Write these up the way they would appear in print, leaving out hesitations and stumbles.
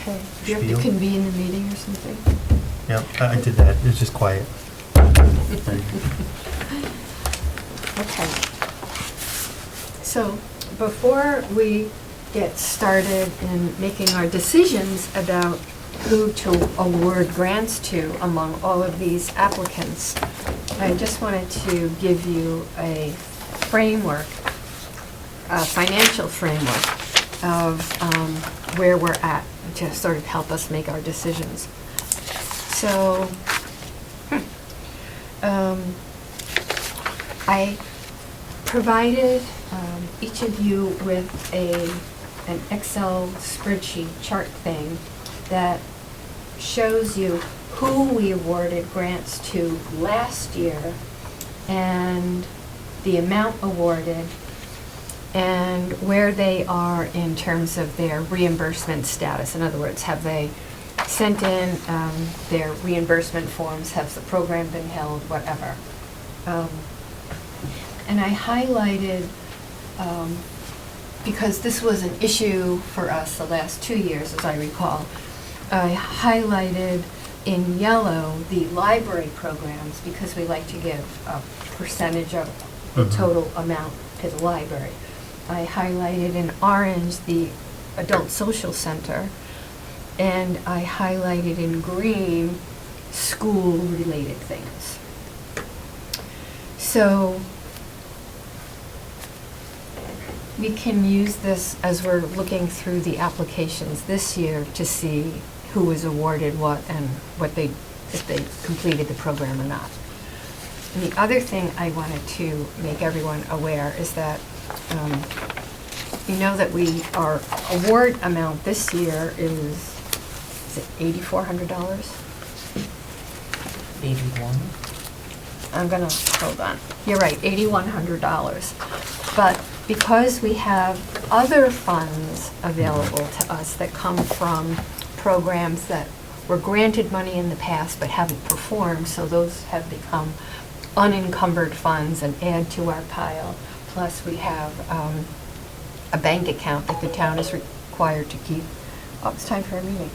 Okay. Do you have Spiel. to convene the meeting or something? Yep, I did that. It was just quiet. Okay. So before we get started in making our decisions about who to award grants to among all of these applicants, I just wanted to give you a framework, a financial framework of where we're at to sort of help us make our decisions. So, I provided each of you with an Excel spreadsheet chart thing that shows you who we awarded grants to last year and the amount awarded and where they are in terms of their reimbursement status. In other words, have they sent in their reimbursement forms? Has the program been held? Whatever. And I highlighted, because this was an issue for us the last 2 years, as I recall, I highlighted in yellow the library programs because we like to give a percentage of the total amount to the library. I highlighted in orange the adult social center, and I highlighted in green school-related things. So we can use this as we're looking through the applications this year to see who was awarded what and if they completed the program or not. And the other thing I wanted to make everyone aware is that you know that our award amount this year is it $8,400? 81? I'm gonna, hold on. You're right, $8,100. But because we have other funds available to us that come from programs that were granted money in the past but haven't performed, so those have become unencumbered funds and add to our pile. Plus we have a bank account that the town is required to keep. Oh, it's time for a meeting.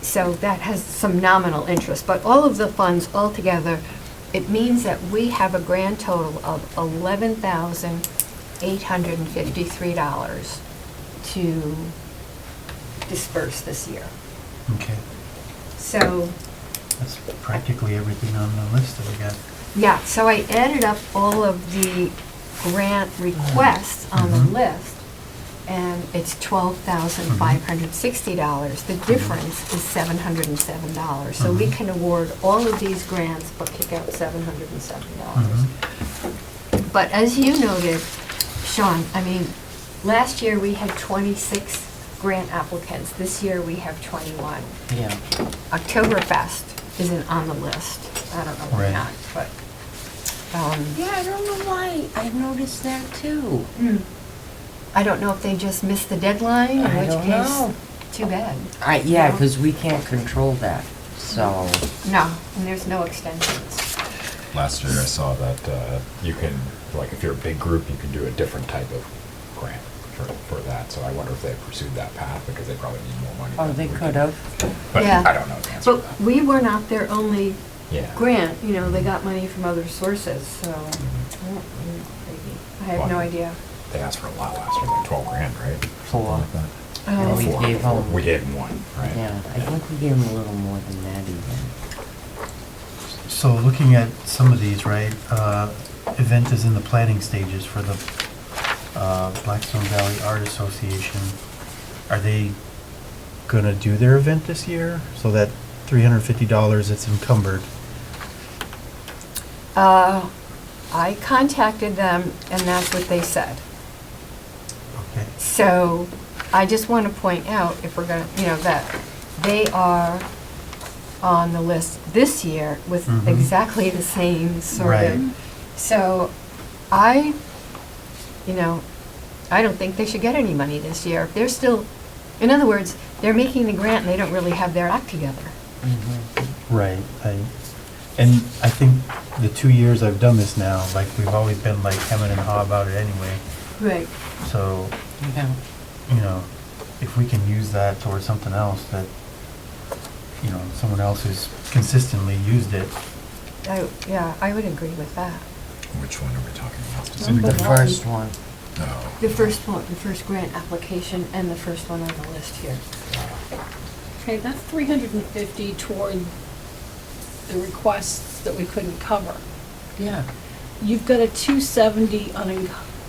So that has some nominal interest, but all of the funds altogether, it means that we have a grand total of $11,853 to disperse this year. Okay. So, That's practically everything on the list that we got. yeah, so I added up all of the grant requests on the list, and it's $12,560. The difference is $707. So we can award all of these grants but kick out $707. But as you noted, Sean, I mean, last year we had 26 grant applicants. This year we have 21. Yeah. Oktoberfest isn't on the list. I don't know why Right. not, but. Yeah, I don't know why. I noticed that too. I don't know if they just missed the deadline, in I which don't case, know. too bad. Yeah, No. because we can't control that, so. No, and there's no extensions. Last year I saw that you can, like if you're a big group, you can do a different type of grant for that. So I wonder if they pursued that path because they probably need more money. Oh, than they we could can. have. But Yeah. I don't know the answer to But that. we were not their only Yeah. grant, you know, they got money from other sources, so, I have no idea. They asked for a lot last year, like 12 grand, right? Four. Something like that. Oh. Or We four. gave them- We gave them one, right? Yeah, I think we gave them a little more than that even. So looking at some of these, right, event is in the planning stages for the Blackstone Valley Art Association. Are they gonna do their event this year? So that $350 that's encumbered? I contacted them, and that's what they said. Okay. So, I just want to point out, if we're gonna, you know, that they are on the list this year with Mhm. exactly the same sort Right. of. So, you know, I don't think they should get any money this year. They're still, in other words, they're making the grant and they don't really have their act together. Right, and I think the 2 years I've done this now, like, we've always been like hemming and haw about it anyway, Right. so, Yeah. you know, if we can use that towards something else that, you know, someone else who's consistently used it. Yeah, I would agree with that. Which one are we talking about The specifically? first one. No. The first one, the first grant application and the first one on the list here. Okay, that's 350 toward the requests that we couldn't cover. Yeah. You've got a 270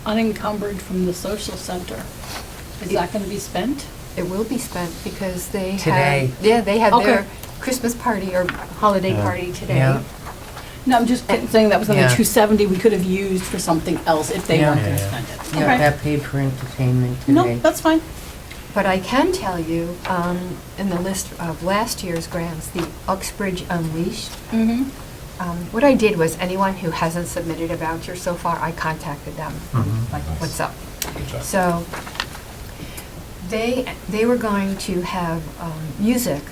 unencumbered from the social center. Is that gonna be spent? It will be spent because they Today. had, yeah, they had their Okay. Christmas party or holiday Yeah. party today. Yeah. No, I'm just saying that was only Yeah. 270 we could have used for something else if they Yeah. weren't gonna Yeah. spend it. Yeah, Okay. that paid for entertainment today. No, that's fine. But I can tell you, in the list of last year's grants, the Uxbridge Unleashed, Mm-hmm. what I did was anyone who hasn't submitted a voucher so far, I contacted them, Mhm. like, Nice. what's up? Good job. So they were going to have music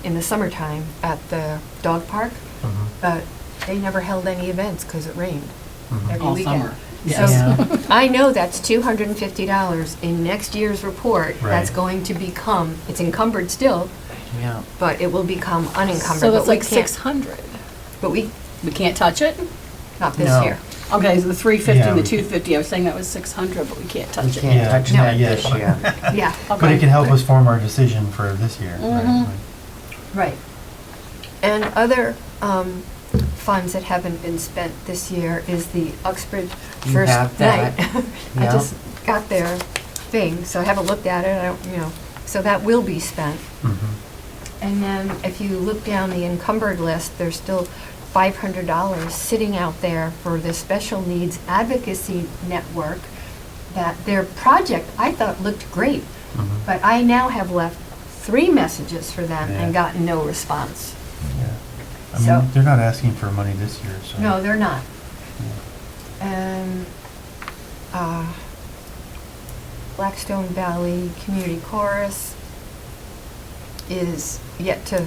in the summertime at the dog park, Mhm. but they never held any events because it rained Mhm. every All weekend. summer. So Yeah. I know that's $250 in next year's report. That's Right. going to become, it's encumbered still, Yeah. but it will become unencumbered. So but that's we like can't- 600. But we, We can't touch it? not this No. year. Okay, so the 350 and the Yeah, we- 250, I was saying that was 600, but we can't We touch it. can't Yeah, touch not that yet, this but- year. Yeah, But Okay. it can help us form our decision for this year, right? Mhm. right. And other funds that haven't been spent this year is the Uxbridge You First have Night. that. I Yeah. just got their thing, so I haven't looked at it, I don't, you know, so that will be spent. Mhm. And then if you look down the encumbered list, there's still $500 sitting out there for the Special Needs Advocacy Network, that their project, I thought looked great, Mhm. but I now have left 3 messages for them Yeah. and gotten no response. Yeah. I So- mean, they're not asking for money this year, so. No, they're not. Yeah. And Blackstone Valley Community Chorus is yet to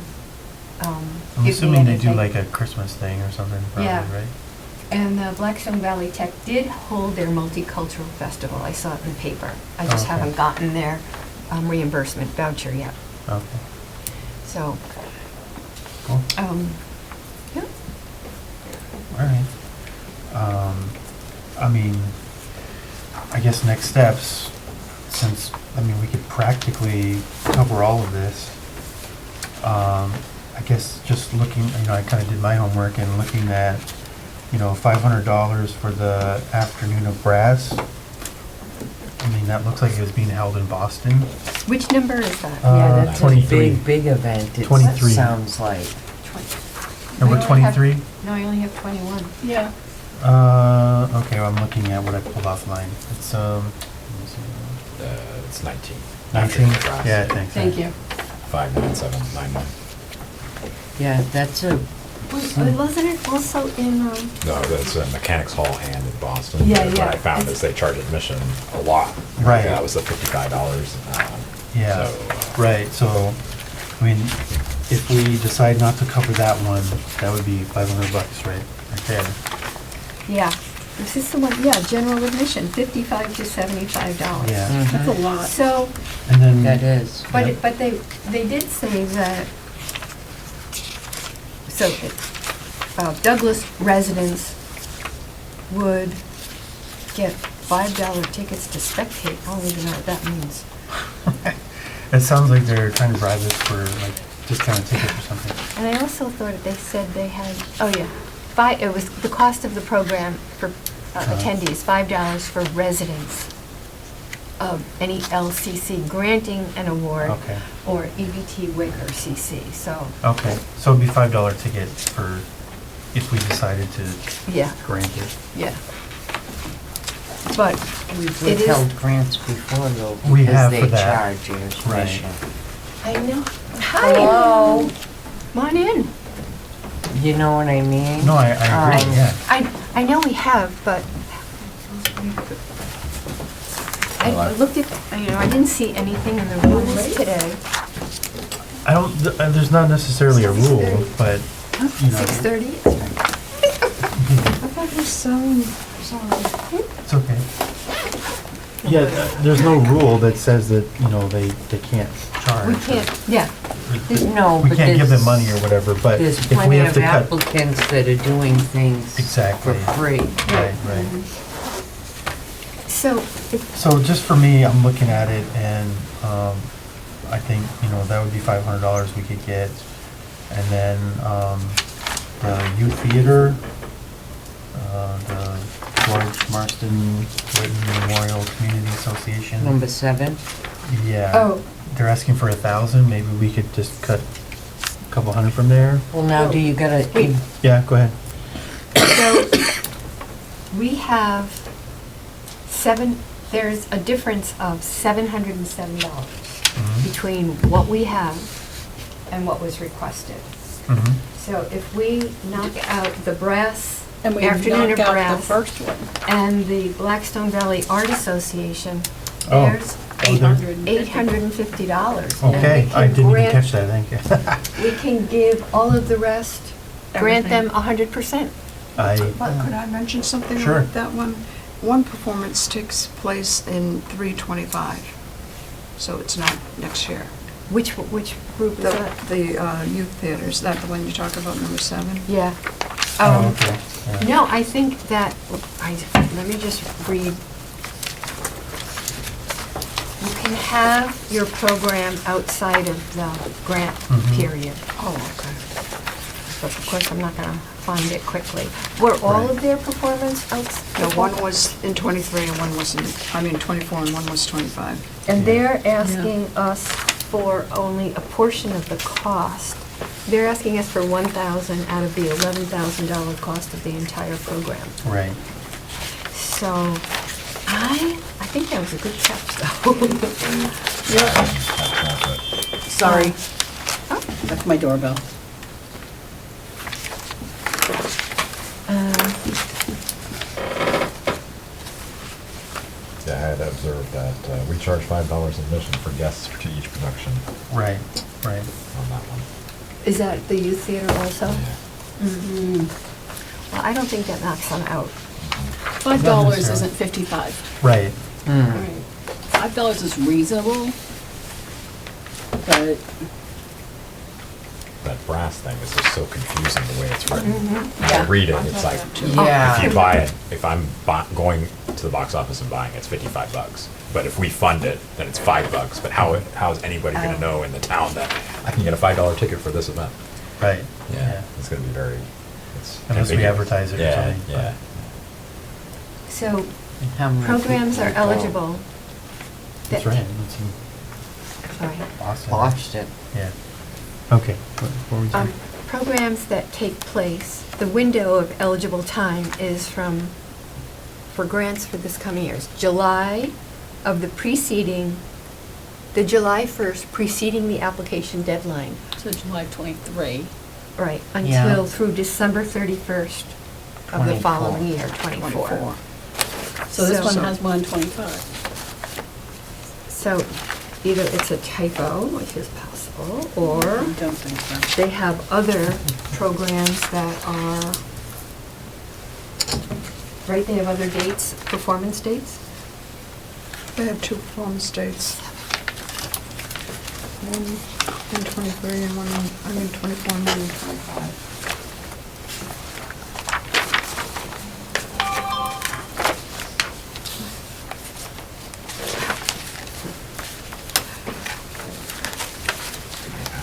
I'm give me assuming they do anything. like a Christmas thing or something, probably, Yeah. right? And Blackstone Valley Tech did hold their multicultural festival. I saw it in the paper. I just Okay. haven't gotten their reimbursement voucher yet. Okay, So, cool, yeah. all right. I mean, I guess next steps, since, I mean, we could practically cover all of this. I guess just looking, you know, I kind of did my homework and looking at, you know, $500 for the Afternoon of Brass. I mean, that looks like it was being held in Boston. Which number is that? Yeah, that's a 23. big event, it 23. sounds like. Number I only have- 23? No, I only have 21. Yeah. Okay, well, I'm looking at what I pulled offline. It's, let me see. It's 19. 19? After the Yeah, draft. thanks. Thank you. 59791. Yeah, that's a, Wasn't it also in, No, that's Mechanics Hall and in Boston. Yeah, What yeah. I found is they charge admission a lot. Right. That was the $55. Yeah, So, right, so, I mean, if we decide not to cover that one, that would be $500, right? Right there. yeah, this is the one, yeah, general admission, $55 to $75. Yeah. That's a lot. So, And then. that is. but, Yep. but they did say that, so Douglas residents would get $5 tickets to spectate. I don't even know what that means. It sounds like they're trying to bribe us for like discounted tickets or something. And I also thought they said they had, oh yeah, it was the cost of the program for attendees, $5 for residents of any LCC granting an award Okay. or EBT WIC or CC, so, Okay, so it'd be $5 ticket for, if we decided to yeah, grant it. yeah. But We've it is, withheld grants before though, We because have they for that. charge you Right. admission. I know, hi. Hello? Come on in. You know what I mean? No, I agree, Um, yeah. I know we have, but I looked at, you know, I didn't see anything in the rules today. I don't, there's not necessarily a rule, but, you know, 6:30? it's okay. Yeah, there's no rule that says that, you know, they can't charge. We can't, yeah. No, We but can't give them there's- money or whatever, but There's if we plenty have of to cut. applicants that are doing things Exactly. for free. Right, right. So, So just for me, I'm looking at it and, I think, you know, that would be $500 we could get. And then, the youth theater, the George Marston Whitney Memorial Community Association. Number 7. Yeah. Oh. They're asking for 1,000, maybe we could just cut a couple hundred from there? Well, now do you gotta, Wait. Yeah, go ahead. so, we have there's a difference of $707 Mhm. between what we have and what was requested. Mhm. So if we knock out the brass, And we Afternoon knock of out Brass, the first one. and the Blackstone Valley Art Association, Oh. there's Oh, there- $850. Okay, I didn't even catch that, thank you. We can give all of the rest, grant them Everything. 100%. But could I mention something Sure. about that one? One performance takes place in 3/25, so it's not next year. Which group is The that? the youth theater, is that the one you talk about, number 7? Yeah. Oh, okay. yeah. No, I think that, let me just read. You can have your program outside of the grant Mhm. period. Oh, okay. But of course, I'm not gonna find it quickly. Were all Right. of their performance outside? No, one was in 23 and one was in, 24 and one was 25. And they're asking us for only a portion of the cost. They're asking us for $1,000 out of the $11,000 cost of the entire program. Right. So, I think that was a good catch, though. Sorry. That's my doorbell. Yeah, I had observed that we charge $5 admission for guests to each production Right, right. on that one. Is that the youth theater also? Yeah. Mm-hmm. Well, I don't think that knocks them out. $5 necessarily. isn't 55. Right. $5 is reasonable, but That brass thing is just so confusing the way it's written. When I Yeah. read it, it's like, Yeah. if you buy it, if I'm going to the box office and buying it, it's $55. But if we fund it, then it's $5. But how is anybody gonna know in the town that I can get a $5 ticket for this event? Right. Yeah, it's gonna be very, it's. Unless we ambiguous. advertise it or Yeah, something, but- Yeah, So, And how many programs are people go? eligible. That's that- right. That's in Sorry. Boston. Watched it. Yeah. Okay. What were we saying? Programs that take place, the window of eligible time is for grants for this coming year, is July of the July 1st preceding the application deadline, so July 23. right, Yeah. until through December 31st of the 24. following year, 24. So this one So- has 125. So either it's a typo, which is possible, or I don't think so. they have other programs that are, right, they have other dates, performance dates? They have 2 performance dates. One in 23 and one in 24 and one in 25.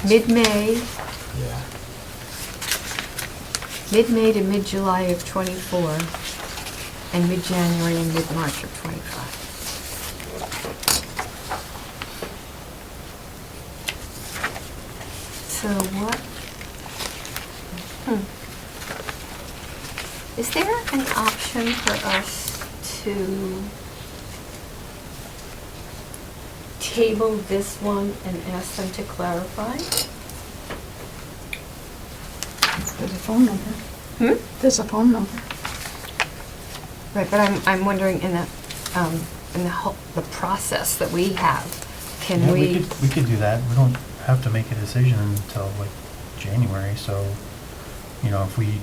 Mid-May, yeah. mid-May to mid-July of '24, and mid-January and mid-March of '25. So what? Is there an option for us to table this one and ask them to clarify? There's a phone number. Hmm? There's a phone number. Right, but I'm wondering in the whole, the process that we have, can Yeah, we? we could do that. We don't have to make a decision until like January, so, you know, if we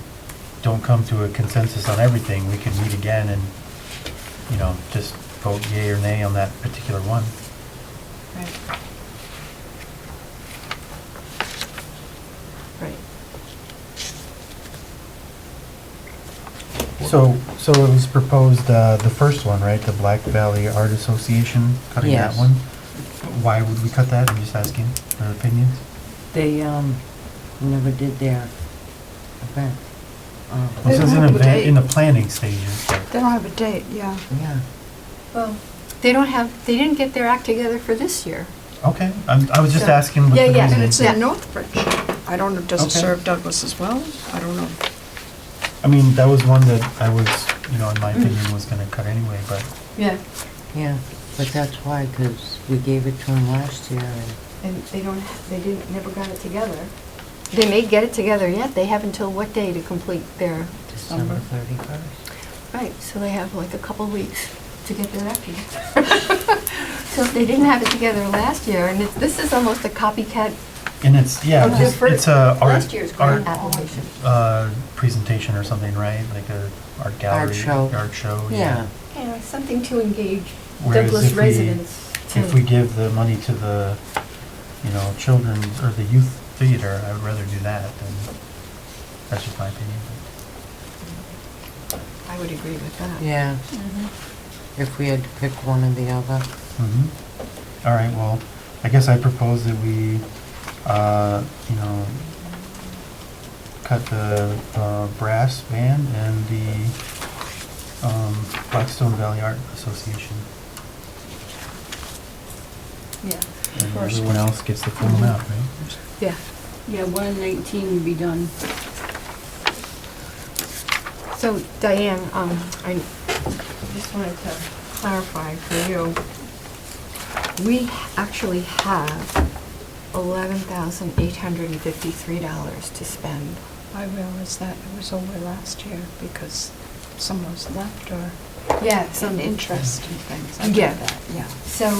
don't come to a consensus on everything, we can meet again and, you know, just vote yea or nay on that particular one. Right. Right. So it was proposed, the first one, right, the Black Valley Art Association, cutting that Yes. one? Why would we cut that? I'm just asking for opinions. They, never did their event. This don't is an have a event date. in the planning stages, but, They don't have a date, yeah. Yeah. Well, they didn't get their act together for this year. okay, I was just So- asking what Yeah, the yeah. And reason it's is. in Northbridge. I don't know, does it Okay. serve Douglas as well? I don't know. I mean, that was one that I was, in my opinion, was gonna cut anyway, but, Yeah. Yeah, but that's why, 'cause we gave it to them last year and And never got it together. They may get it together yet. They have until what day to complete their, December 31st. right, so they have like a couple weeks to get their act together. So if they didn't have it together last year, and this is almost a copycat and it's, yeah, of their just, first, it's a last year's art, grant application. presentation or something, right? Like a art gallery. show. Art show, Yeah. Yeah, something to engage Whereas Douglas if we- residents. If we give the money to the, children's, or the youth theater, I would rather do that than, that's just my opinion. I would agree with that. Yeah, if we had to pick one or the other. Mm-hmm. All right, well, I guess I propose that we, cut the brass band and the Blackstone Valley Art Association. Yeah. And First everyone one. else gets the full amount, right? Yeah. Yeah, 119 would be done. So Diane, I just wanted to clarify for you. We actually have $11,853 to spend. I realized that it was over last year because some was left or Yeah, some interest and things. I Yeah. get that, yeah. So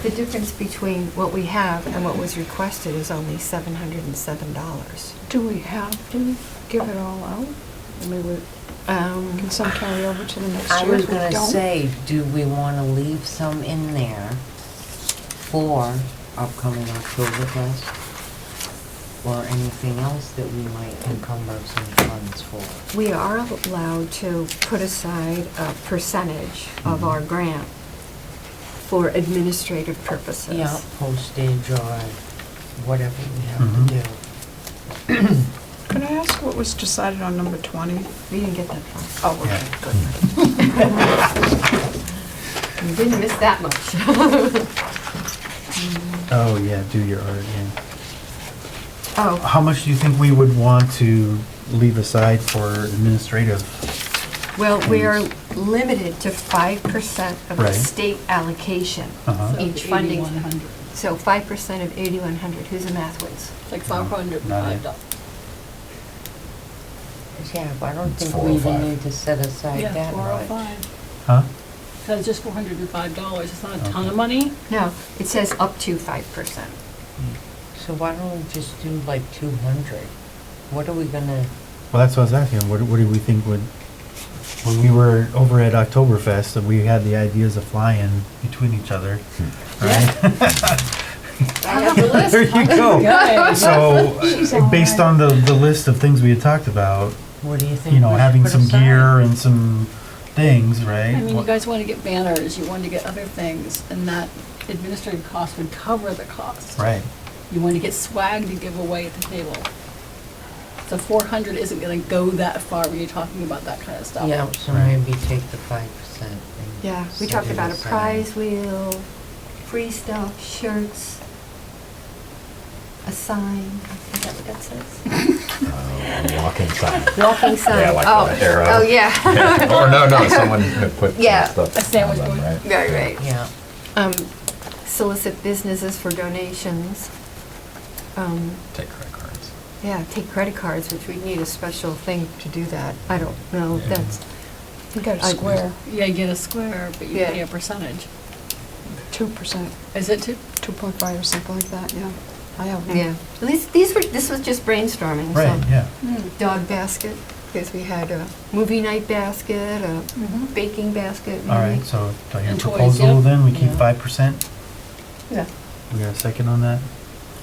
the difference between what we have and what was requested is only $707. Do we have to give it all out? I mean, can some carry over to the next I year? was if we gonna don't? say, do we wanna leave some in there for upcoming Oktoberfest? Or anything else that we might encumber some funds for? We are allowed to put aside a percentage of our grant for administrative purposes. Yeah, postage or whatever we have Mhm. to do. Could I ask what was decided on number 20? We didn't get that far. Oh, okay, Yeah. good. You didn't miss that much. Oh, yeah, do your art, yeah. Oh, How much do you think we would want to leave aside for administrative? well, we are limited to 5% of the Right. state allocation. Uh-huh. So Each funding. 8,100. So 5% of 8,100, who's a math whiz? It's like $505. Yeah, but I don't It's think we even 405. need to set aside Yeah, that much. 405. Huh? That's just $405. It's not a ton Okay. of money. No, it says up to 5%. So why don't we just do like 200? What are we gonna, Well, that's what I was asking, what do we think would, when we were over at Oktoberfest, and we had the ideas of flying between each other, right? I have the list. There you go. Good. So, She's all based right. on the list of things we had talked about, what do you think? we should having put some aside? gear and some things, right? I mean, you guys want to get banners, you want to get other things, and that administrative cost would cover the cost. Right. You want to get swag to give away at the table. So 400 isn't going to go that far when you're talking about that kind of stuff. Yeah, so Right. maybe take the 5%. and Yeah, we set talked it about a aside. prize wheel, free stuff, shirts, a sign. Is that what that says? Walking sign. Walking sign. Yeah, like Oh, the arrow. Oh, yeah. Or no, someone had put some Yeah. stuff A sandwich on them, board. right? Right, right. Yeah, Solicit businesses for donations. Take credit cards. Yeah, take credit cards, which we need a special thing to do that. I don't know, Yeah. that's, You got a I- square, Yeah, you get a square, but you Yeah. pay a percentage. 2%, Is it 2? 2.5 or something like that, yeah. I have one. yeah. This was just brainstorming, so. Right, yeah. Dog basket. because we had a movie night basket, a Mhm. baking basket, maybe. All right, so do I hear a And toys, proposal yep. then? We keep Yeah. 5%? Yeah. We got a second on that?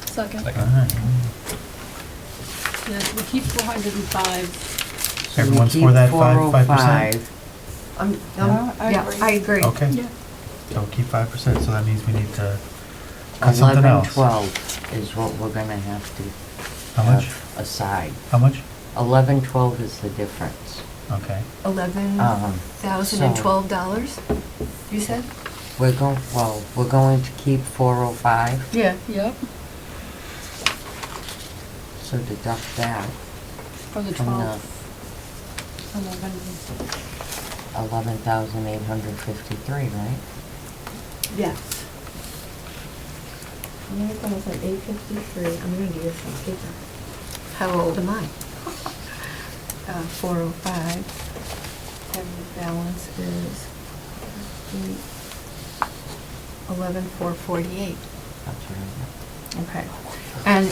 Second. Second. All right. Yeah, we keep 405. So we Everyone's keep for that 5%? 405. Yeah, I Yeah, agree. I agree. Okay, Yeah. so keep 5%, so that means we need to cut something else. 1112 is what we're gonna have to How much? have aside. How much? 1112 is the difference. Okay. $11,012, you said? We're going to keep 405, Yeah. Yep, so deduct that for the from the 12. 11,853, right? Yes. 11,853, I'm gonna give you some paper. How old am I? 405, and the balance is 11,448. That's right. Okay. And,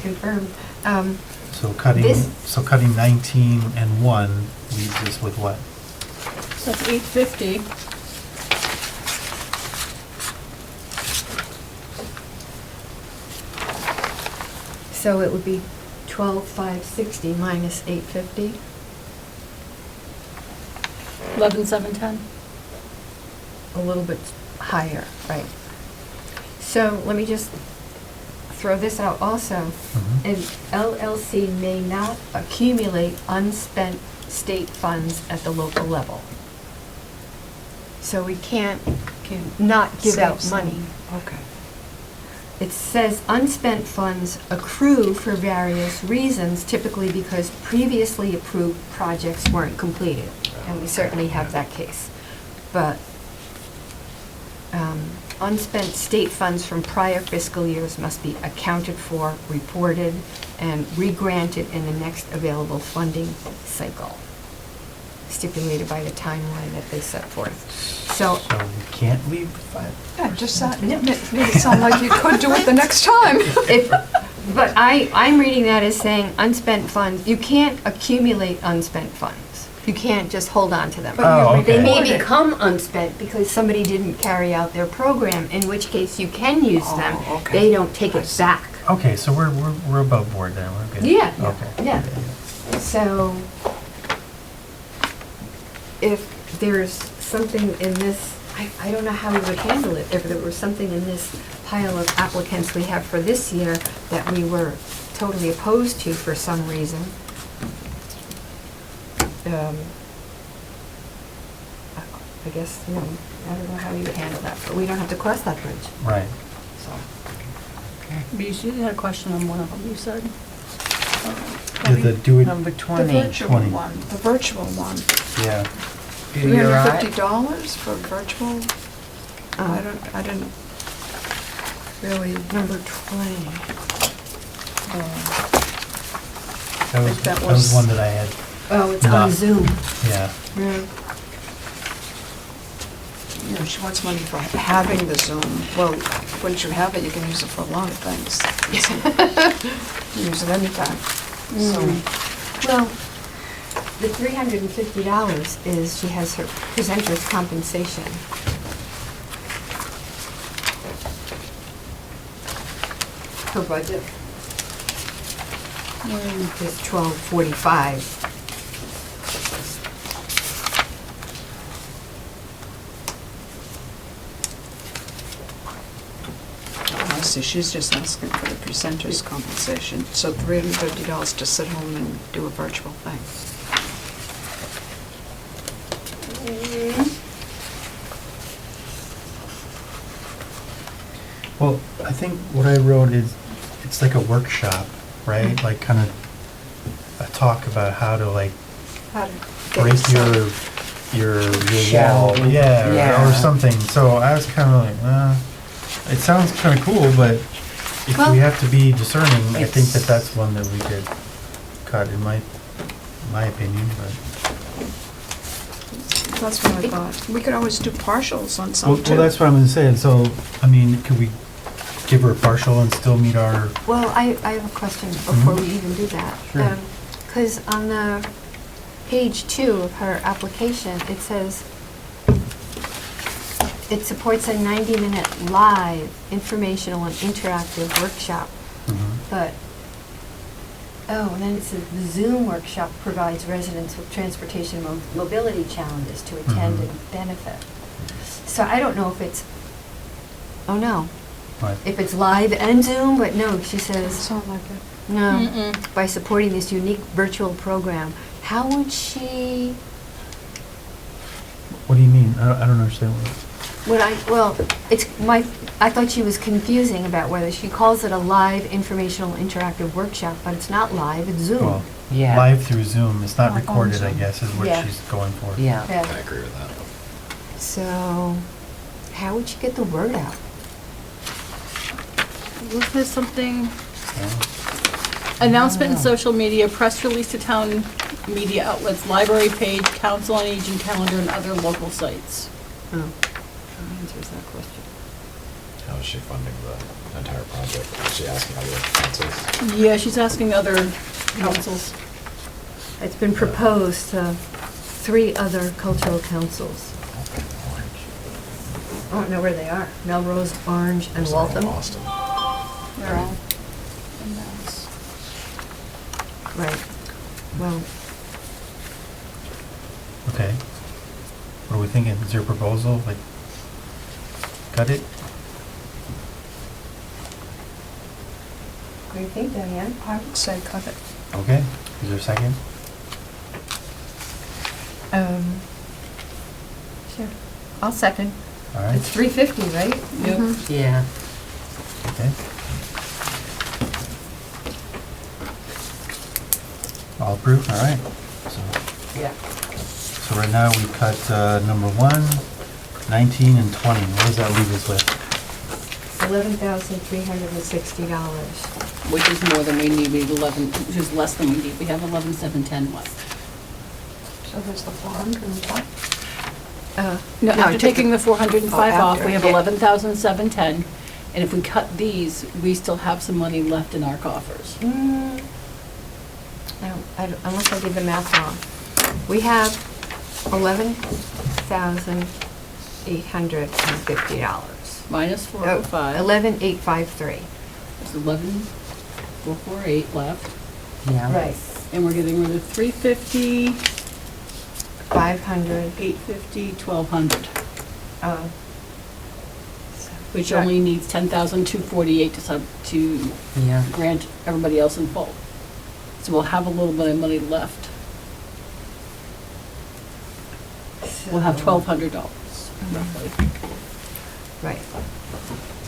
confirmed, So cutting, This- so cutting 19 and 1 leaves us with what? So that's 850. so it would be 12,560 minus 850? 11,710. A little bit higher, right. So let me just throw this out also. Mhm. An LLC may not accumulate unspent state funds at the local level. So we can't not give out Save money. some. Okay. It says unspent funds accrue for various reasons, typically because previously approved projects weren't completed. And we certainly have that case. But unspent state funds from prior fiscal years must be accounted for, reported, and re-granted in the next available funding cycle, stipulated by the timeline that they set forth. So, So we can't leave 5? Yeah, just made it sound like you could do it the next time. if, but I'm reading that as saying unspent funds, you can't accumulate unspent funds. You can't just hold on to them. Oh, They okay. may Report it. become unspent because somebody didn't carry out their program, in which case you can use them. Oh, okay. They don't take I it see. back. Okay, so we're above board then, we're good. Yeah, Okay. yeah. So if there's something in this, I don't know how we would handle it, if there was something in this pile of applicants we have for this year that we were totally opposed to for some reason. I guess, you know, I don't know how you would handle that, but we don't have to cross that bridge, Right. so. You had a question on one of them, you said? Did the do it, Number The 20. virtual 20. one, the virtual one. yeah. You're right. $350 for virtual? I didn't really. Number 20. That was, think that that was was- one that I had, Oh, it's on Not- Zoom. yeah. You know, she wants money for having the Zoom. Well, once you have it, you can use it for a lot of things. Use it anytime. So, Well, the $350 is, she has her presenter's compensation. Her budget is $1245. I see, she's just asking for the presenter's compensation. So $350 to sit home and do a virtual thing. Well, I think what I wrote is, it's like a workshop, right? Like kind of a talk about how to like How to get break yourself- your Shell. wall, yeah, Yeah. or something. So I was kind of like, it sounds kind of cool, but if Well, we have to be discerning, I think that it's- that's one that we could cut, in my opinion, but. That's what I thought. We could always do partials on Well, some too. well, that's what I'm gonna say, so, I mean, could we give her a partial and still meet our, Well, I have a question before Mhm. we even do that. Sure. because on the page 2 of her application, it says it supports a 90-minute live informational and interactive workshop. But, oh, and then it says the Zoom workshop provides residents with transportation mobility challenges to attend Mhm. and benefit. So I don't know if it's, oh no, Right. if it's live and Zoom, but no, she Doesn't says, sound like it. no, Mm-mm. by supporting this unique virtual program. How would she, What do you mean? I don't understand what. I thought she was confusing about whether she calls it a live informational interactive workshop, but it's not live, it's Zoom. Well, Yeah. live through Zoom. It's not Like on recorded, I Zoom. guess, is what Yeah. she's going for. Yeah. Yeah. I agree with that. So, how would she get the word out? Was there something, Yeah. announcement in Oh. social media, press release to town media outlets, library page, council on aging calendar, and other local sites? Oh, that answers that question. How is she funding the entire project? Is she asking other councils? Yeah, she's asking other councils. It's been proposed to 3 other cultural councils. I don't know where they are. Melrose, Orange, and Waltham. Boston. They're all in Mass. Right. Well, Okay. What are we thinking? Is there a proposal? Like, cut it? what do you think, Diane? I would say cut it. Okay. Is there a second? Sure. I'll second. All right. It's $350, right? Yep. Yeah. Okay. All approved? All right. So, Yeah. so right now we cut number 1, 19, and 20. What does that leave us with? $11,360. Which is more than we need, we need 11, which is less than we need. We have 11,710 left. So there's the 405. No, I after took taking the 405 off, after, we have yeah. 11,710. And if we cut these, we still have some money left in our coffers. Unless I did the math wrong. We have $11,850. Minus 405. 11,853. There's 11,448 left. Yeah. Right. And we're getting rid of 350, 500. 850, 1,200, uh, which Right. only needs 10,248 to Yeah. grant everybody else in full. So we'll have a little bit of money left. We'll have $1,200 roughly. Right.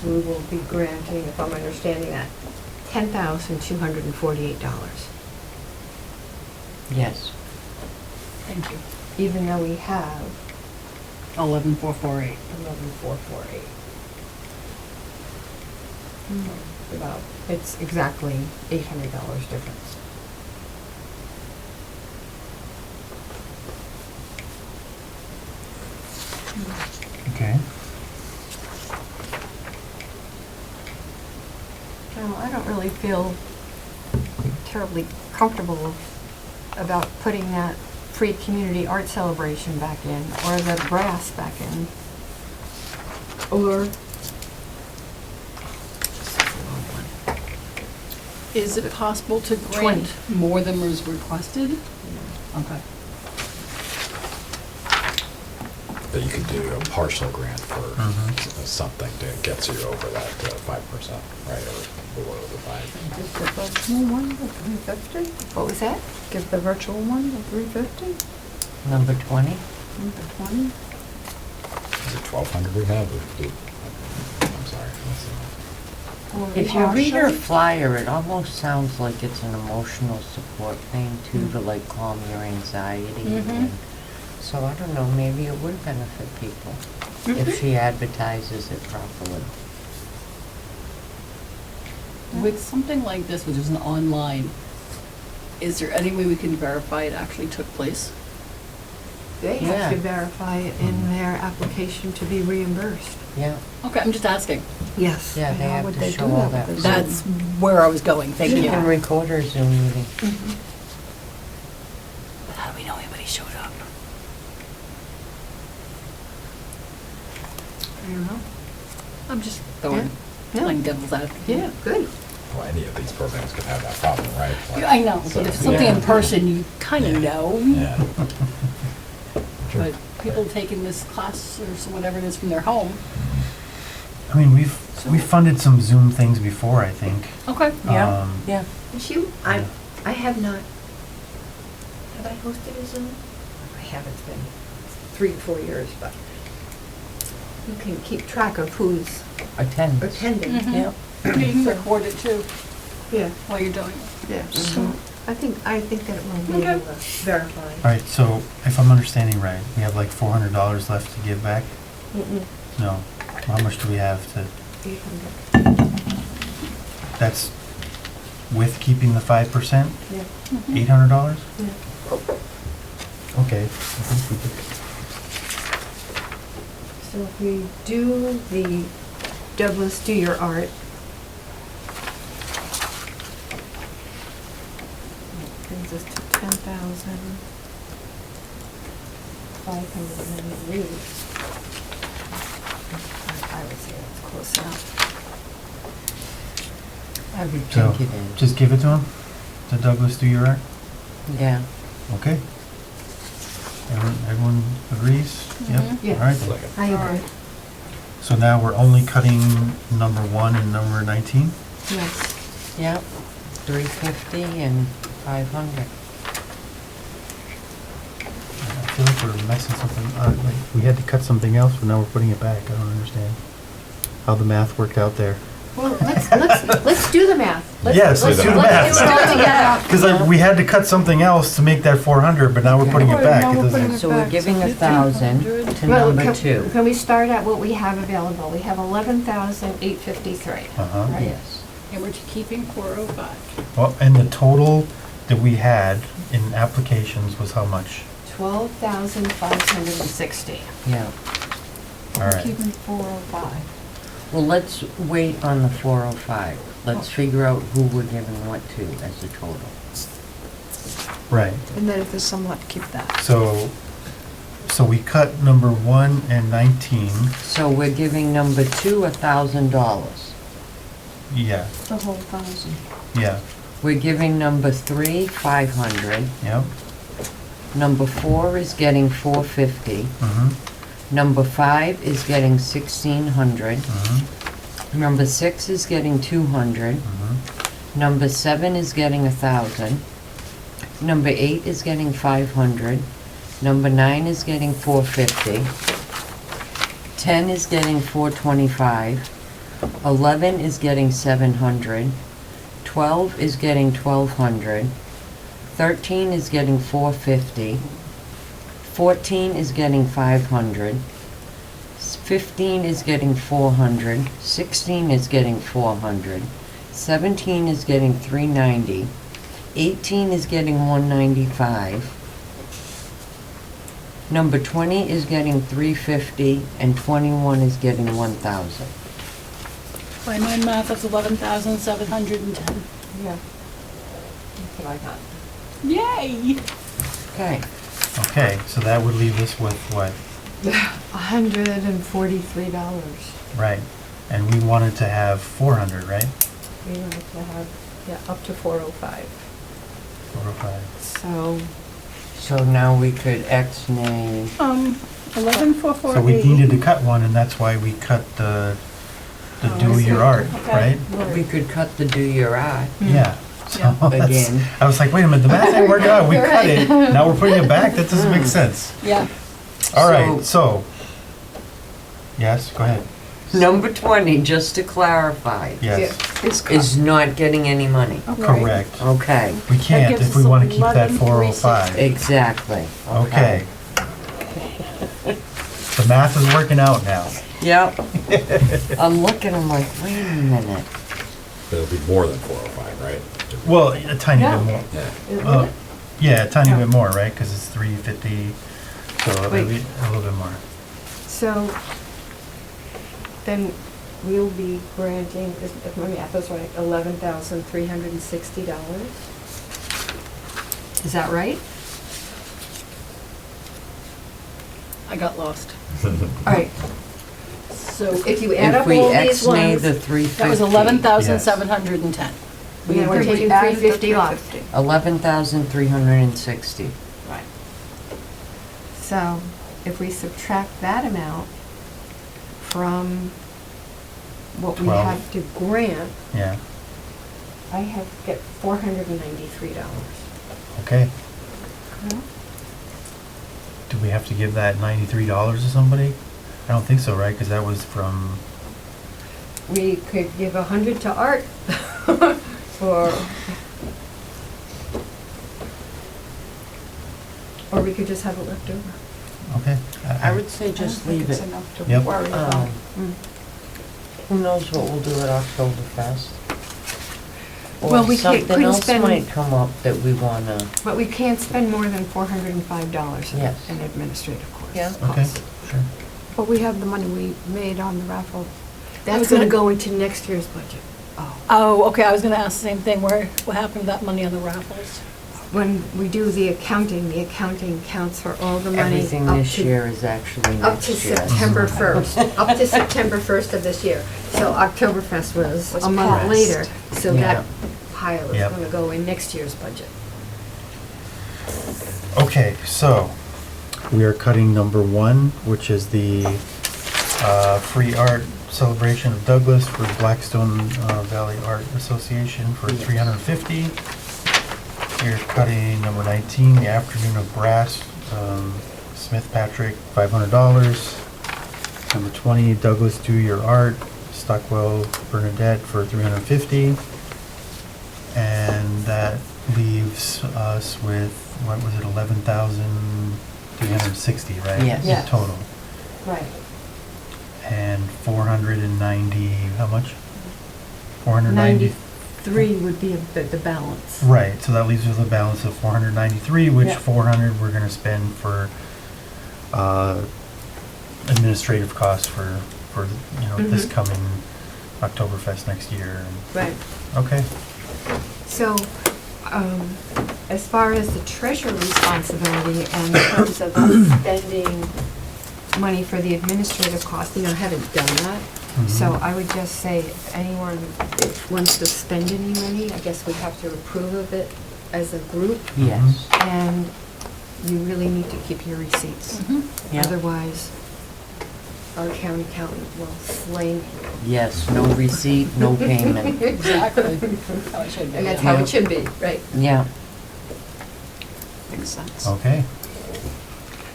We will be granting, if I'm understanding that, $10,248, Yes. Thank you. even though we have 11,448. 11,448. About, it's exactly $800 difference. Okay. Well, I don't really feel terribly comfortable about putting that free community art celebration back in, or the brass back in. Or, Is it possible to 20. grant more than was requested? Okay. But you could do a partial grant for Mhm. something that gets you over that 5%, right, or below the 5. Give the virtual one the 350? what was that? Give the virtual one the 350? Number 20? Number 20? Is it 1,200 we have, or I'm sorry. what's the- If you read her Partially? flyer, it almost sounds like it's an emotional support thing too, to like calm your anxiety. Mhm. and- So I don't know, maybe it would benefit people if she advertises it properly. With something like this, which is an online, is there any way we can verify it actually took place? They have Yeah. to verify it in their application to be reimbursed. Yeah, Okay, I'm just asking. Yes. yeah, they how have would to they show do all that that. with the That's where I was going, thank She you. can record her Zoom meeting. I'm just throwing, Yeah. playing devil's advocate. Yeah, good. Well, any of these programs could have that problem, right? Like- I know, but if something in Yeah. person, you kind of Yeah. know. Yeah. Sure. But people taking this class or whatever it is from their home. I mean, we've funded some Zoom things before, I think. Okay. Yeah, Um, yeah. I have not, have I hosted a Zoom? I haven't, it's been 3 to 4 years, but you can keep track of who's Attendance. attending. Mhm. Yep. You can record it too Yeah, while you're doing it. yeah. So I think that it will be Okay. able to verify. All right, so if I'm understanding right, we have like $400 left to give back? Mm-mm, No. How much do we have to, 800, that's with keeping the 5%? yeah, $800? yeah. Okay. I think we could- So if we do the Douglas Do Your Art. That brings us to 10,590 reads. I would say that's close enough. I would So, take it in. just give it to him? To Douglas Do Your Art? Yeah. Okay. Everyone agrees? Yep. Mhm. Yeah. All right. Second. I agree. So now we're only cutting number 1 and number 19? Yes. Yep. 350 and 500. I feel like we're messing something, like, we had to cut something else, but now we're putting it back. I don't understand how the math worked out there. Well, let's do the math. Yes, let's do the math. Let's do it all together. Because we had to cut something else to make that 400, but now we're putting it Right, back. now It we're doesn't- putting it So we're back. giving 1,000 to Well, number 2. Can we start at what we have available? We have 11,853. Uh-huh. Right. Yes. And we're keeping 405. Well, and the total that we had in applications was how much? 12,560. Yeah. All right. Keeping 405. Well, let's wait on the 405. Let's figure out who we're giving what to as a total. Right. And then if there's some left, keep that. So we cut number 1 and 19. So we're giving number 2 $1,000. Yeah, The whole 1,000. yeah, We're giving number 3 500. yep. Number 4 is getting 450. Mm-hmm, Number 5 is getting 1,600. mm-hmm, Number 6 is getting 200. mm-hmm. Number 7 is getting 1,000. Number 8 is getting 500. Number 9 is getting 450. 10 is getting 425. 11 is getting 700. 12 is getting 1,200. 13 is getting 450. 14 is getting 500. 15 is getting 400. 16 is getting 400. 17 is getting 390. 18 is getting 195. Number 20 is getting 350, and 21 is getting 1,000. By my math, that's 11,710. Yeah. That's what I got. Yay! Okay, Okay, so that would leave us with what? $143. Right. And we wanted to have 400, right? We wanted to have, up to 405. 405. So, so now we could ex-nay, 11,448. So we needed to cut one, and that's why we cut the Oh, I do see. your art, Okay. right? we could cut the do your art Yeah. So Yeah. that's- again. I was like, wait a minute, the math ain't working out. We You're cut right. it, now we're putting it back? That doesn't make sense. Yeah. All right, so, yes, go ahead. Number 20, just to clarify, Yes, It's cut. is not getting any money. Okay. correct. Okay, We can't gives if we us want to keep that 11,360. 405. exactly. Okay. The math is working out now. Yep. I'm looking, I'm like, wait a minute. It'll be more than 405, right? Well, a tiny Yeah. bit more. Yeah. Yeah, a tiny Yeah. bit more, right? Because it's 350, so it'll Wait. be a little bit more. so then we'll be granting, if my math is right, $11,360. Is that right? I got lost. All right. So If you add If up we all these ex-nay ones, the 350. that was 11,710. Yeah, we're If we taking added the 350 off. 350. 11,360. Right. so if we subtract that amount from what we 12. have to grant, Yeah, I have get $493. okay. Do we have to give that $93 to somebody? I don't think so, right? Because that was from, We could give 100 to Art, or we could just have it left over. okay. I would say just I don't think leave it's it. enough to Yep. worry about. Um, Who knows what we'll do at Oktoberfest? Well, we Or something couldn't else spend- might come up that we wanna, But we can't spend more than $405 Yes. in administrative costs. Yeah. Okay, sure. But we have the money we made on the raffle. That's was gonna gonna- go into next year's budget. Oh, okay, I was gonna ask the same thing, what happened to that money on the raffles? When we do the accounting counts for all the money everything up this to, year is actually up to next year. September 1st, up to September 1st of this year. So Oktoberfest was Was a month passed. later, so Yeah. that pile is Yep. gonna go in next year's budget. Okay, so we are cutting number 1, which is the free art celebration of Douglas for Blackstone Valley Art Association for Yes. $350. You're cutting number 19, the Afternoon of Brass, Smith Patrick, $500. Number 20, Douglas Do Your Art, Stockwell Bernadette for $350. And that leaves us with, what was it, 11,360, right? Yes. Yes. Total. Right. And 490, how much? 490? 93 would be the balance. Right, so that leaves us with a balance of 493, which Yeah. 400 we're gonna spend for, administrative costs for, this Mhm. coming Oktoberfest next year. Right. Okay, So, as far as the treasurer responsibility and in terms of us spending money for the administrative costs, I haven't done that. So Mhm. I would just say, if anyone wants to spend any money, I guess we have to approve of it as a group, Yes, and you really need to keep your receipts. yeah, Otherwise, our county accountant will slay me. yes, no receipt, no payment, Exactly. How it should be. And that's yeah. how it should be, right? yeah. Makes sense. okay.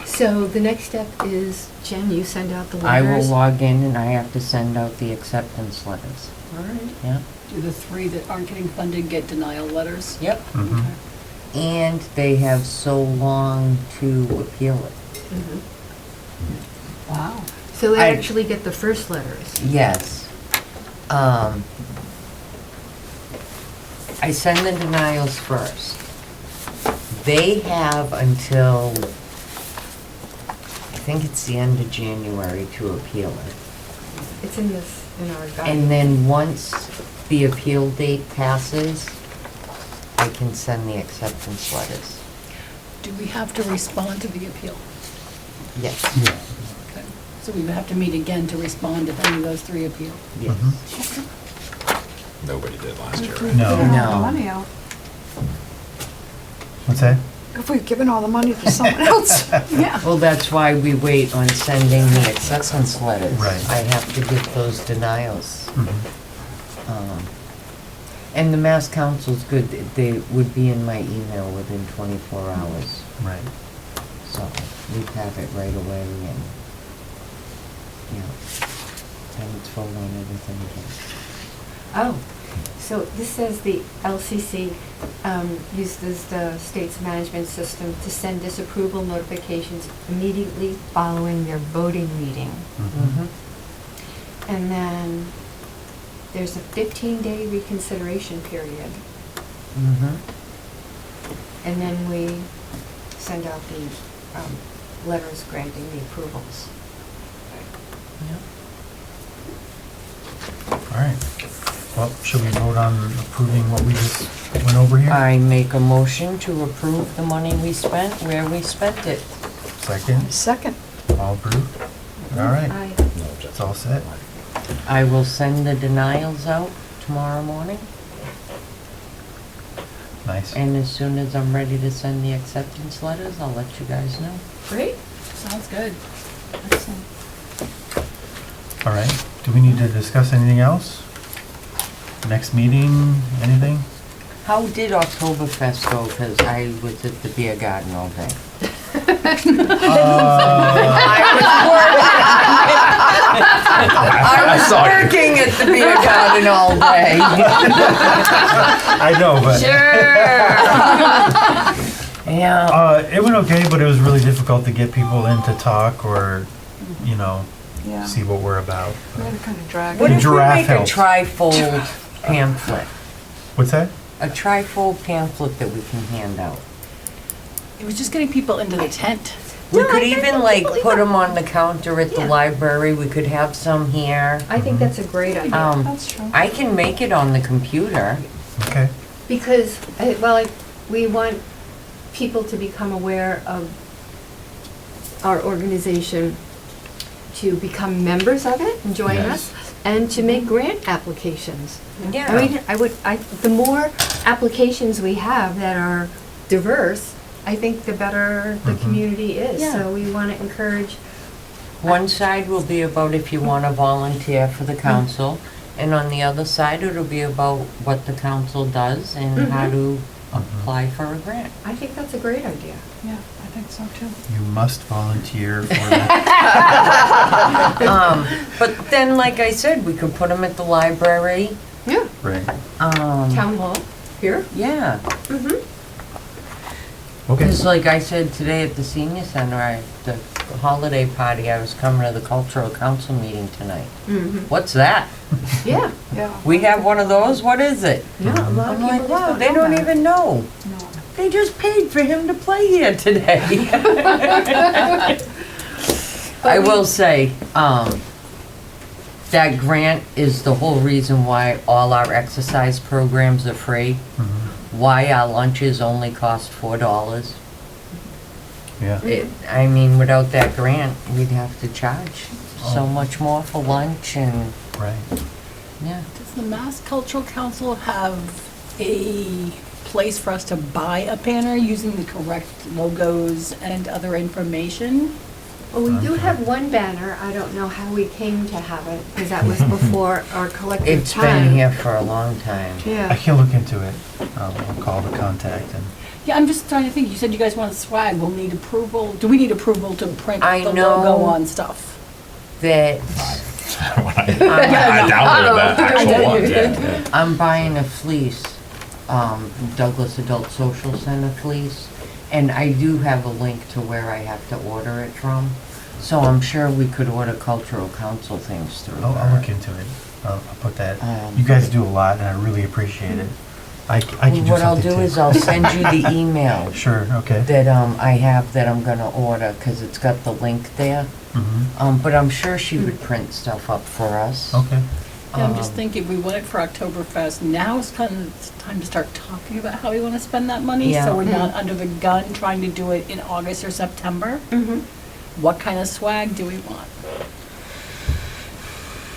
So the next step is, Jen, you send out the I will letters. log in and I have to send out the acceptance letters, All right. yeah. Do the 3 that aren't getting funded get denial letters? Yep. Mhm. Okay. And they have so long to appeal it. Mhm. Wow. So they I- actually get the first letters. Yes. I send the denials first. They have until, I think it's the end of January to appeal it. It's in our guide. And then once the appeal date passes, I can send the acceptance letters. Do we have to respond to the appeal? Yes, Yeah. Okay. So we would have to meet again to respond if any of those 3 appeal? yes. Mhm. Nobody did last year, If right? we've No. given all No. the money out, What's that? if we've given all the money to someone else, Yeah. Well, that's why we wait on sending the acceptance letters. Right. I have to get those denials. Mhm. And the Mass Council's good, they would be in my email within 24 hours, Right. so we'd have it right away and, and it's full on everything again. Oh, so this says the LCC uses the state's management system to send disapproval notifications immediately following their voting meeting. Mhm. And then there's a 15-day reconsideration period. Mm-hmm. And then we send out the letters granting the approvals. All right. Well, should we vote on approving what we just went over here? I make a motion to approve the money we spent, where we spent it. Second, second. all approved? All right. I No Gotcha. It's all set. I will send the denials out tomorrow morning, Nice. and as soon as I'm ready to send the acceptance letters, I'll let you guys know. Great. Sounds good. Excellent. All right. Do we need to discuss anything else? Next meeting, anything? How did Oktoberfest go? Because I was at the beer garden all day. I was saw you. working at the beer garden all day. I know, but. Yeah. It went okay, but it was really difficult to get people in to talk or, you know, Yeah. see what we're about. We had to kind of drag What it. if we giraffe make a helps. trifold pamphlet? What's that? A trifold pamphlet that we can hand out. It was just getting people into the tent. We No, could I even completely like put them on the counter at the Yeah. library. We could have some here. I think that's a great idea. That's true. I can make it on the computer. Okay. Because, we want people to become aware of our organization, to become members of it and join us, and to make grant applications. I mean, the more applications we have that are diverse, I think the better the Mhm. community is. Yeah. So we want to encourage, One side will be about if you want to volunteer for the council, and on the other side, it'll be about what the council does and how to apply for a grant. I think that's a great idea. Yeah, I think so too. You must volunteer for that. But then, like I said, we could put them at the library. Yeah. Right. Town hall, here. Yeah. Mm-hmm. Okay. Because like I said today at the senior center, the holiday party, I was coming to the cultural council meeting tonight. Mm-hmm. What's that? Yeah. Yeah. We have one of those? What is it? Yeah, a lot of I'm like, people wow, just they know don't that. even know. No. They just paid for him to play here today. I will say, that grant is the whole reason why all our exercise programs are free, Mhm. why our lunches only cost $4. Yeah. I mean, without that grant, we'd have to charge so Oh. much more for lunch and, Right. yeah. Does the Mass Cultural Council have a place for us to buy a banner using the correct logos and other information? Well, we do Okay. have one banner. I don't know how we came to have it, because that was before our collective It's time. been here for a long time. I Yeah. can look into it. I'll call the contact and, Yeah, I'm just trying to think, you said you guys want swag, we'll need approval, do we need approval to print I the know. logo on stuff? That When I downloaded that actual one, yeah. I'm buying a fleece, Douglas Adult Social Center fleece, and I do have a link to where I have to order it from. So I'm sure we could order cultural council things through I'll her. look into it. I'll put that. Um, You guys do a lot and I really appreciate it. I can do What I'll something do too. is I'll send you the email Sure, okay. that I have that I'm gonna order, cause it's got the link there. Mm-hmm. But I'm sure she would print stuff up for us. Okay. Yeah, I'm just Um, thinking, we want it for Oktoberfest, now is kind of time to start talking about how we want to spend that money, Yeah. so we're not under the gun trying to do it in August or September. Mm-hmm. What kind of swag do we want?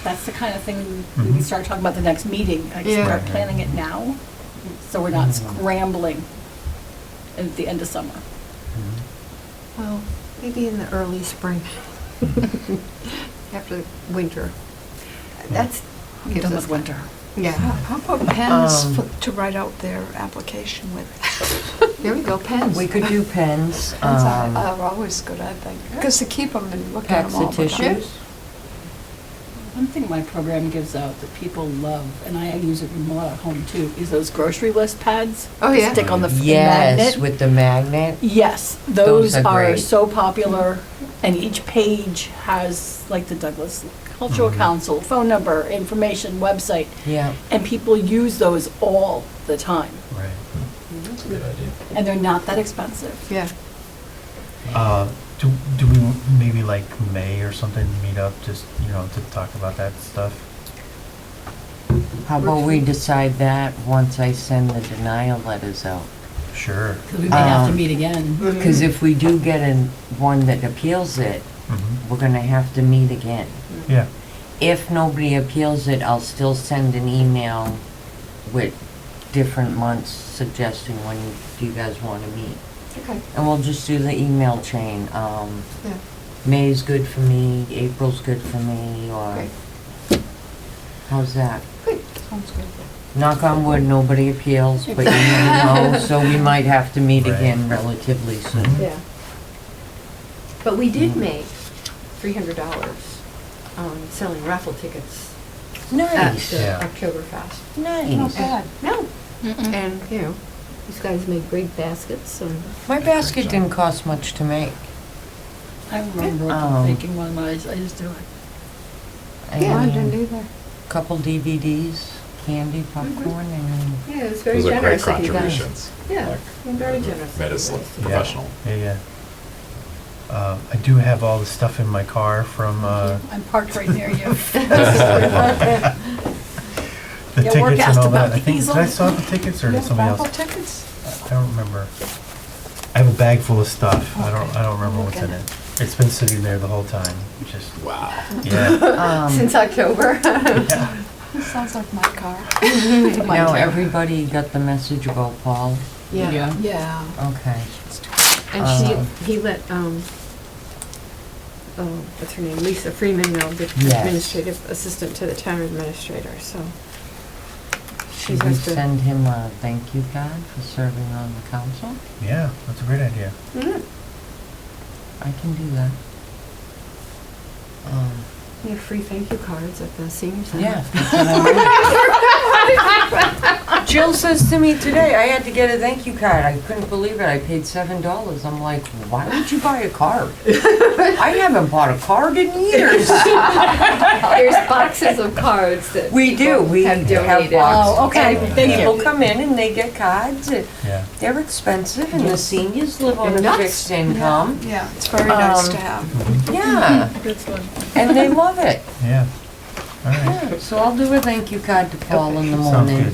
That's the kind of thing we Mhm. can start talking about the next meeting, like Yeah. start planning it now, so we're not Mhm. scrambling at the end of summer. Well, maybe in the early spring, after winter. That's, Get gives done us with winter. Yeah, How about pens Um, to write out their application with? there we go, pens. We could do pens, Pens are always good, I think, because to keep them and look at packs them all of the time. tissues. One thing my program gives out that people love, and I use it a lot at home too, is those grocery list pads. Oh, that yeah. Stick on the Yes, magnet. with the magnet. Yes, Those those are are great. so popular, and each page has, like, the Douglas Cultural Mhm. Council, phone number, information, website, Yeah. and people use those all the time. Right. That's a good idea. And they're not that expensive. Yeah. Do we maybe like May or something meet up just, to talk about that stuff? How about we decide that once I send the denial letters out? Sure. Because we may have to Um, meet again. Because if we do get one that appeals it, Mm-hmm. we're gonna have to meet again. Yeah, if nobody appeals it, I'll still send an email with different months suggesting when you guys want to meet. Okay. And we'll just do the email chain. Yeah. May's good for me, April's good for me, or Great. how's that? Good. Sounds good. Knock on wood, nobody appeals, but you never know, so we might have to meet Right. again relatively soon. Yeah. But we did make $300 on selling raffle tickets at Nice, the Yeah. Oktoberfest. Not nice. bad. No. Mm-mm. And, you know, these guys made great baskets and, My basket didn't cost much to make. I remember making one, but I just do it. I Yeah. I mean, didn't either. couple DVDs, candy, popcorn, and yeah, it was very Those are great generous of you guys. contributions. Yeah, Like, you're very generous. of Made you us look guys. Yeah. professional. Yeah. I do have all the stuff in my car from, I'm parked right near you. the Yeah, work tickets and asked all about that. I think, these did I on- still have the tickets or did somebody else? Raffle tickets? I don't remember. I have a bag full of stuff. I don't remember what's in it. It's been sitting there the whole time. Just, Wow. yeah. Since October. Yeah. This sounds like my car. now everybody got the message about Paul? Yeah. Yeah. Okay. And he let, what's her name, Lisa Freeman know, the Yes. administrative assistant to the town administrator, so. Should we send him a thank you card for serving on the council? Yeah, that's a great idea. Mm. I can do that. We have free thank you cards at the senior center. Yeah. that's what I mean. Jill says to me today, I had to get a thank you card. I couldn't believe it. I paid $7. I'm like, why would you buy a card? I haven't bought a card in years. There's boxes of cards that We do. people We have have donated. boxes. Oh, okay. And Thank you. people come in and they get cards. Yeah. They're expensive, and the seniors live on They're a nuts. fixed income. Yeah, it's very nice Um, to have. Yeah, Good one. and they love it. Yeah. All right. Yeah, so I'll do a thank you card to Paul in the Sounds morning. good.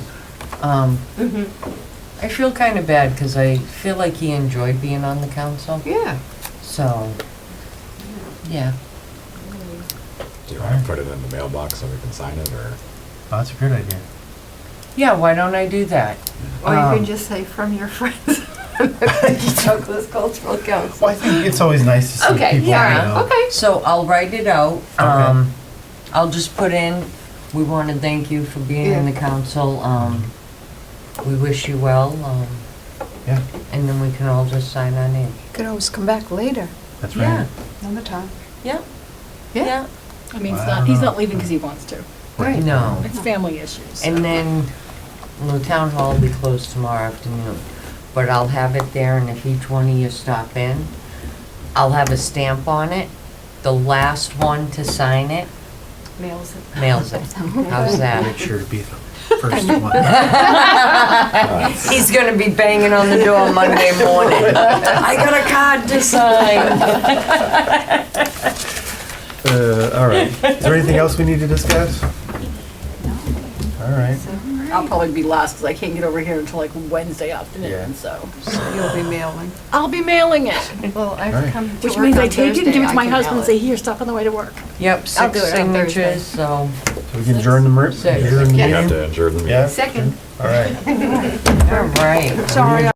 Mhm. I feel kind of bad because I feel like he enjoyed being on the council. Yeah. So, yeah. Do you want to put it in the mailbox so we can sign it, or? Oh, that's a good idea. Yeah, why don't I do that? Or you can Um, just say from your friends. Douglas Cultural Council. Well, I think it's always nice to see Okay, people, yeah, you know. okay. So I'll write it out. Okay. I'll just put in, we want to thank you for being in the council. We wish you well. Yeah, And then we can all just sign our name. You could always come back later, that's Yeah, right. another time. yeah, Yeah. yeah. I mean, Wow. he's not leaving because he wants to. Right. No. It's family issues. so. And then, the town hall will be closed tomorrow afternoon, but I'll have it there, and if each one of you stop in, I'll have a stamp on it. The last one to sign it Mails it. mails it. How's that? Make sure to be the first one. He's gonna be banging on the door Monday morning. I got a card to sign. All right. Is there anything else we need to discuss? All right. I'll probably be last because I can't get over here until like Wednesday Yeah. afternoon, so. So you'll be mailing. I'll be mailing it, Well, I've Right. come to which work means I on take it and Thursday, give it to I my can husband and mail say, it. here, stop on the way to work. Yep, I'll 6 do it on Thursday. signatures, so, So we can adjourn the You have meeting? to adjourn the meeting. Yeah? Second. All right. all right. Sorry,